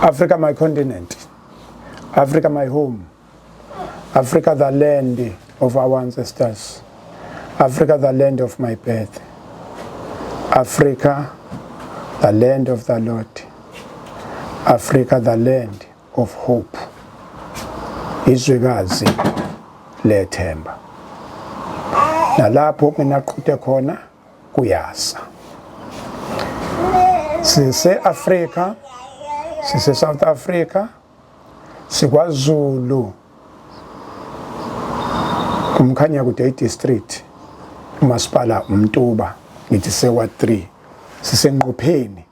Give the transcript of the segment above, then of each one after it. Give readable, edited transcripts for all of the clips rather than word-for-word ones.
Africa my continent, Africa my home, Africa the land of our ancestors, Africa the land of my birth, Africa the land of the Lord, Africa the land of hope. Izwekazi lethemba. Nalapho nginaqhuthe khona kuyasa. Sise Africa, sise South Africa, sikwaZulu. Kumkhanya kude district umasipala uMtuba ngithi sewa 3. Sisenqopheni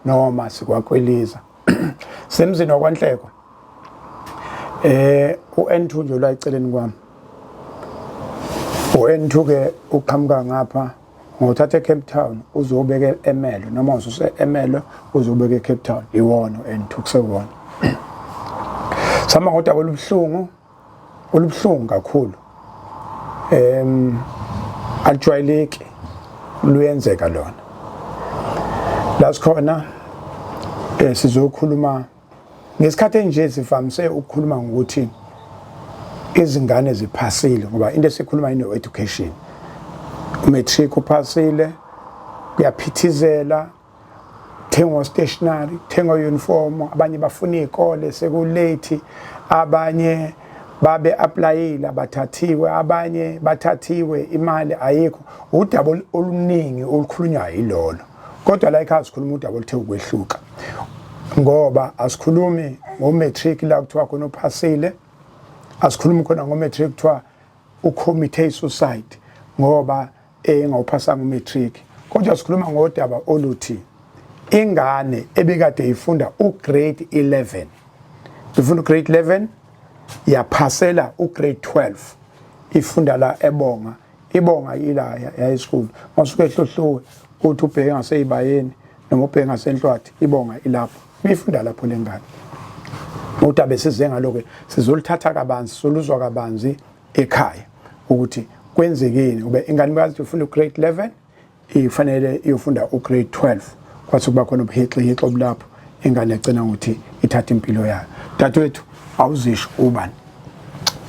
noma sikwaKweliza. Semzini wakwaNhleko. uN2 nje la eceleni kwami. uN2 ke uqhamuka ngapha ngothatha eCape Town uzobeka eMelo noma ususe eMelo uzobeka eCape Town iwona uN2 kusewona. Sama ngodaba olubuhlungu kakhulu. Ajwayeleki luyenzeka lona. La sikhona sizokhuluma ngesikhathi enje sivamise ukukhuluma ngokuthi izingane ziphasile ngoba into esikhuluma ino education. Matric uphasile, kuyaphithizela, thenga stationery, thenga uniform, abanye bafuna izikole sekulate, abanye babe applyile bathathiwe, abanye bathathiwe imali ayikho. Udaba oluningi olukhulunywa yilolo. Kodwa la ekhaya sikhuluma udaba oluthe ukwehluka. Ngoba asikhulumi ngomatric la kuthiwa khona uphasile, asikhulumi khona ngomatric kuthiwa ucommit suicide ngoba engawuphasanga umatric. Kodwa sikhuluma ngodaba oluthi ingane ebekade ifunda ugrade 11, ifunda ugrade 11 yaphasela ugrade 12, ifunda la eBonga, iBonga ila high school. Masuke ehlohluwe uthi ubheke ngaseyibayeni noma ubheke ngasenhlwathi, iBonga ilapho. Ifunda lapho lengane. Udaba size ngaloke sizolithatha kabanzi, soluzwa kabanzi ekhaya ukuthi kwenzekeni ube ingane bathi ufunda ugrade 11 ifanele iyofunda ugrade 12. Kwathi kuba khona ubuhixihixo obulapho ingane egcina ukuthi ithatha impilo yayo. Dadewethu awuzisho ubani?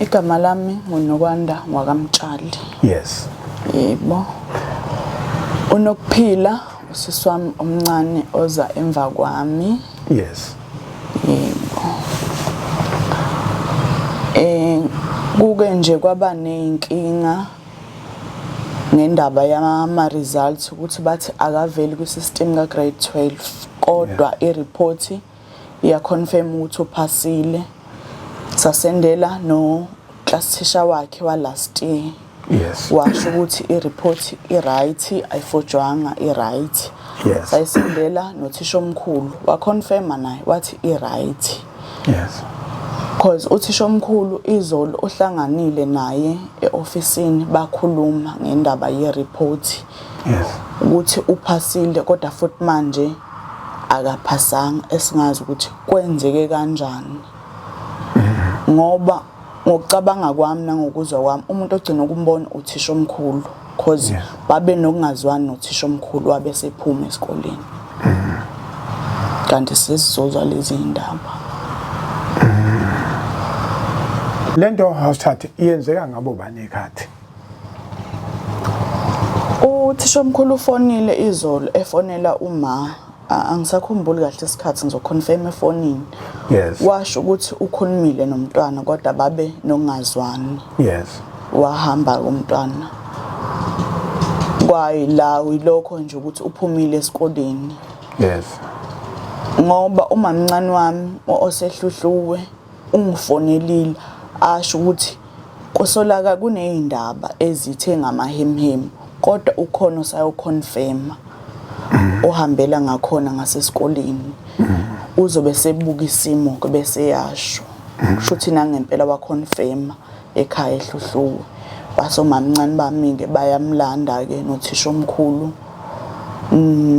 Igama lami nguNokwanda wakaMtshali. Yes. Yebo. Unokuphila usisi wami omncane oza emva kwami. Yes. Yebo. Kuke nje kwaba nenkinga ngendaba yama results ukuthi bathi akaveli kwisystem ka grade 12 kodwa ireport iya confirm ukuthi uphasile. Sasendela no class teacher wakhe wa last year. Yes. Washo ukuthi ireport right ayifojwanga right. Yes. Sayisendela nothisha omkhulu wa confirma naye wathi right. Yes. Because uthisha omkhulu izolo ohlanganile naye eofisini bakhuluma ngendaba yereport. Yes. Ukuthi uphasile kodwa futhi manje akaphasanga esingazi ukuthi kwenzeke kanjani. Ngoba ngokucabanga kwami nangokuzwa kwami umuntu ogcina ukumbona uthisha omkhulu because babe nokungazwani nothisha omkhulu wabe sephuma esikoleni. Kanti sizozwa lezi indaba. Lento hawusithathe iyenzeka ngabo bani ekhathi? Uthisha omkhulu ufonile izolo efonela uma angisakhumbuli kahle isikhathi ngizoconfirm efonini. Yes. Washo ukuthi ukhulumile nomntwana kodwa babe nokungazwani. Yes. Wahamba umntwana. Kwayila uyilokho nje ukuthi uphumile esikoleni. Yes. Ngoba umamncane wami osehluhluwe ungifonelile asho ukuthi kusolaka kunezindaba ezithe ngamahemhem kodwa ukhona osayoconfirma ohambela ngakhona ngasesikoleni uzobe sebuka isimo bese yasho kushuthi nangempela wa confirma ekhaya ehluhluwe basomamncane bami-ke bayamlanda ke nothisha omkhulu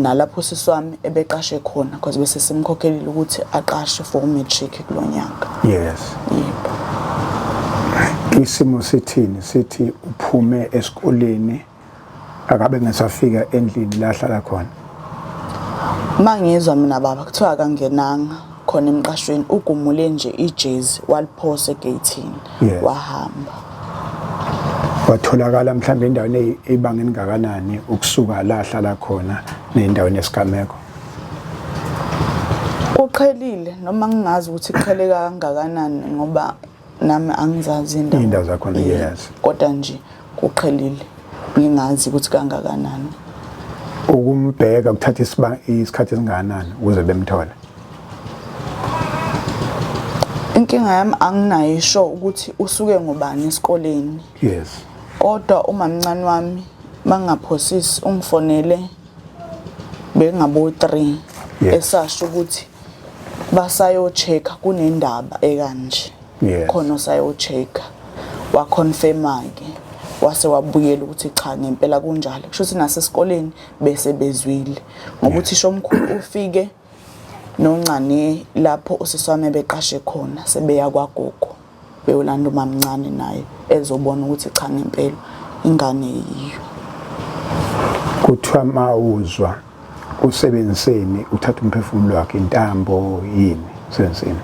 nalapho sisi wami ebeqashe khona because bese simkhokhelile ukuthi aqashe for matric kulonyaka. Yes. Yebo. Isimo sithini sithi uphume esikoleni akabe ngesafika endlini la hlala khona? Mangizwa mina baba kuthiwa akangenanga khona emqashweni ugumule nje ijezi waliphosa egate Yes. wahamba. Watholakala mhlawumbe endaweni ebangeni ngakanani ukusuka la hlala khona nendaweni yesigameko. Uqhelile noma ngingazi ukuthi iqhele kangakanani ngoba nami angizazi Indawo zakhona, yes. Kodwa nje kuqhelile ngingazi ukuthi kangakanani. Ukumbheka kuthatha isikhathi esingakanani ukuze bemthole. Inkinga yami anginayo isho ukuthi usuke ngobani esikoleni. Yes. Kodwa umamncane wami mangaphosisi ungifonele bengabo 3 Yes. esasho ukuthi basayo check kunendaba ekanje. Yes. Khona sayo check wa confirm ke wase wabuyela ukuthi cha ngempela kunjalo. Kusho ukuthi nasesikoleni bese bezwile ngoba uthisha omkhulu ufike noncane lapho usiswami beqashe khona sebeya kwagogo beyolanda umamncane naye ezobona ukuthi cha ngempela ingane yiyo. Kuthiwa mawuzwa usebenziseni uthatha umphefumulo wakhe intambo yini sensini.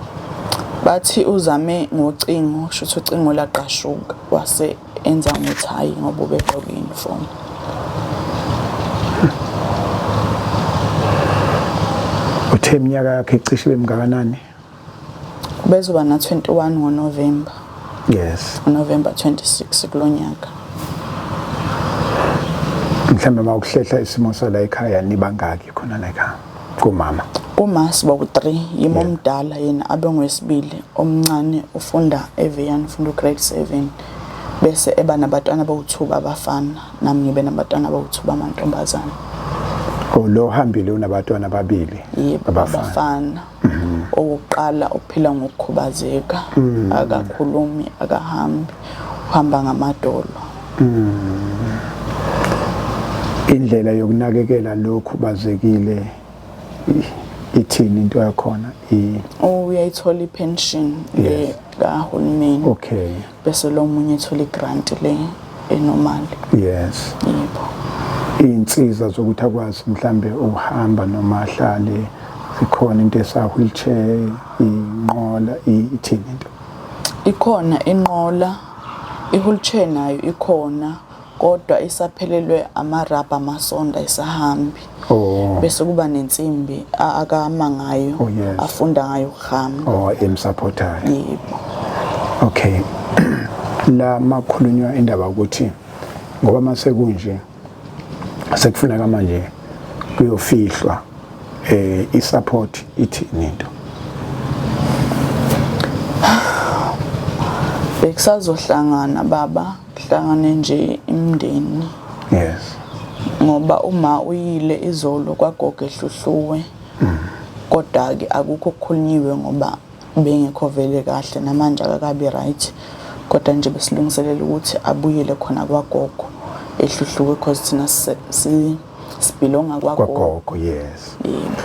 Bathi uzame ngocingo shuthi ucingo laqashuka wase enza ngothayi ngoba ubegqoke uniform. Uthe iminyaka yakhe icishe bemngakanani? Bezoba na 21 ngoNovember. Yes. November 26 kulonyaka. Mhlawumbe mawukuhlehla isimo sala ekhaya nibangaki khona la ekhaya kumama. Uma siba ku3 yimo omdala yena abe ngwesibili omncane ufunda eVian ufunda grade 7 bese eba nabatwana abawu2 abafana nami ngibe nabatwana abawu2 amantombazana. Lo hambile unabatwana ababili abafana. Owokuqala uphila ngokukhubazeka akakhulumi akahambi uhamba ngamadolo. Indlela yokunakekela lokhubazekile ithini into yakhona uyayithola ipension le kahulumeni. Okay. Bese lo munye ethola igrant le enormal. Yes. Yebo. Insiza zokuthi akwazi mhlambe uhamba noma ahlale zikhona into esa wheelchair inqola ithini into. Ikhona inqola i-wheelchair nayo ikhona kodwa isaphelelwe amarabha amasonda isahambi. Bese kuba nensimbi akama ngayo afunda ngayo ukuhamba. Emsupportayo. Yebo. Okay. La makhulunywa indaba ukuthi ngoba mase kunje sekufuneka manje kuyofihlwa isupport ithini into. Bekusazohlangana baba hlangane nje imndeni. Yes. Ngoba uma uyile izolo kwagogo ehluhluwe kodwa ke akukho okukhulunyiwe ngoba bengekho vele kahle namanje akakabi right kodwa nje besilungiselela ukuthi abuyele khona kwagogo ehluhluwe because thina sibelonga kwagogo. Yes. Yebo.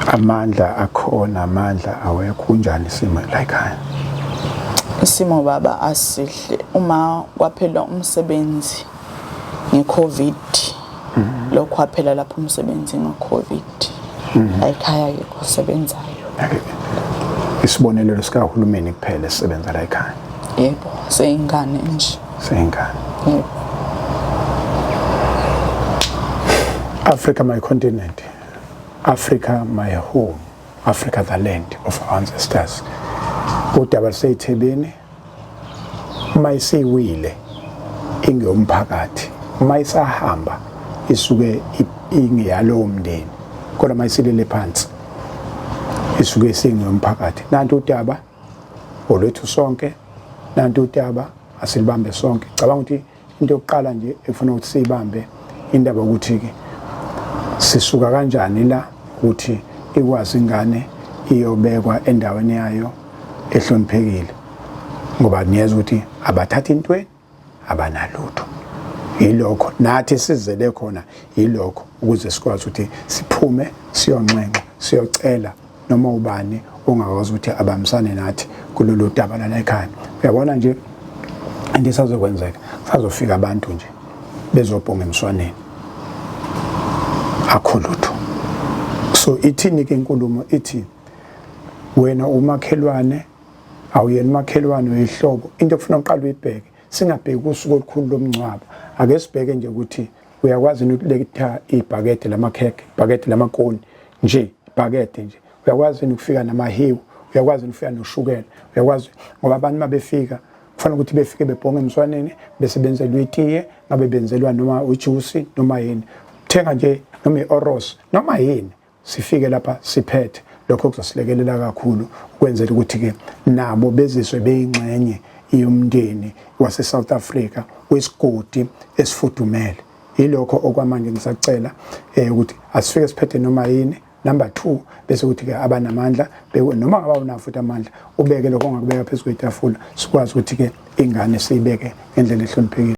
Amandla akhona amandla awekho kunjani isimo la ekhaya. Isimo baba asihle uma kwaphela umsebenzi ngeCovid lokho kwaphela lapho umsebenzi ngeCovid ekhaya yikho sebenzayo. Isibonelelo sikahulumeni kuphela sisebenza la ekhaya. Yebo seyingane nje. Seyingane. Yebo. Africa my continent, Africa my home, Africa the land of our ancestors. Udaba seyithebeni mayisiwile ingeyomphakathi mayisahamba isuke ingiyalo umndeni kodwa mayisilele phansi isuke singeyomphakathi. Nanti udaba olwethu sonke, nanti udaba asilibambe sonke. Cabanga ukuthi into yokuqala nje efuna ukuthi siyibambe indaba ukuthi ke sisuka kanjani la ukuthi ikwazi ingane iyobekwa endaweni yayo ehloniphekile ngoba niyeza ukuthi abathatha intweni abanalutho. Yilokho nathi sizele khona yilokho ukuze sikwazi ukuthi siphume siyonxenxa siyocela noma ubani ongakwazi ukuthi abamisane nathi kulolu daba la ekhaya. Uyabona nje into isazokwenzeka sazofika abantu nje bezobhonga emswaneni akho lutho. So ithini ke inkulumo ithi wena umakhelwane awuyena umakhelwane uyihlobo into okufuna uqala uyibheke singabheki usuku olukhulu lomncwabo ake sibheke nje ukuthi uyakwazi ukuletha ibhakede lamakhekhe ibhakede lamakoni nje ibhakede nje uyakwazi ukufika namahiwu uyakwazi ukufika noshukela uyakwazi ngoba abantu mabefika kufanele ukuthi befike bebhonge emswaneni bese benzelwe itiye ngabe benzelwa noma ujuice noma yini thenga nje noma ioros noma yini sifike lapha siphethe lokho kuzosilekelela kakhulu ukwenzela ukuthi ke nabo bezizwe beyingxenye yomndeni wase South Africa wesigodi esifudumele yilokho okwamanje ngisacela ukuthi asifike siphethe noma yini. Number 2 bese ukuthi ke abanamandla noma ngaba unawo futhi amandla ubeke lokho ongakubeka phezulu kwetafula sikwazi ukuthi ke ingane siyibeke ngendlela ehloniphekile.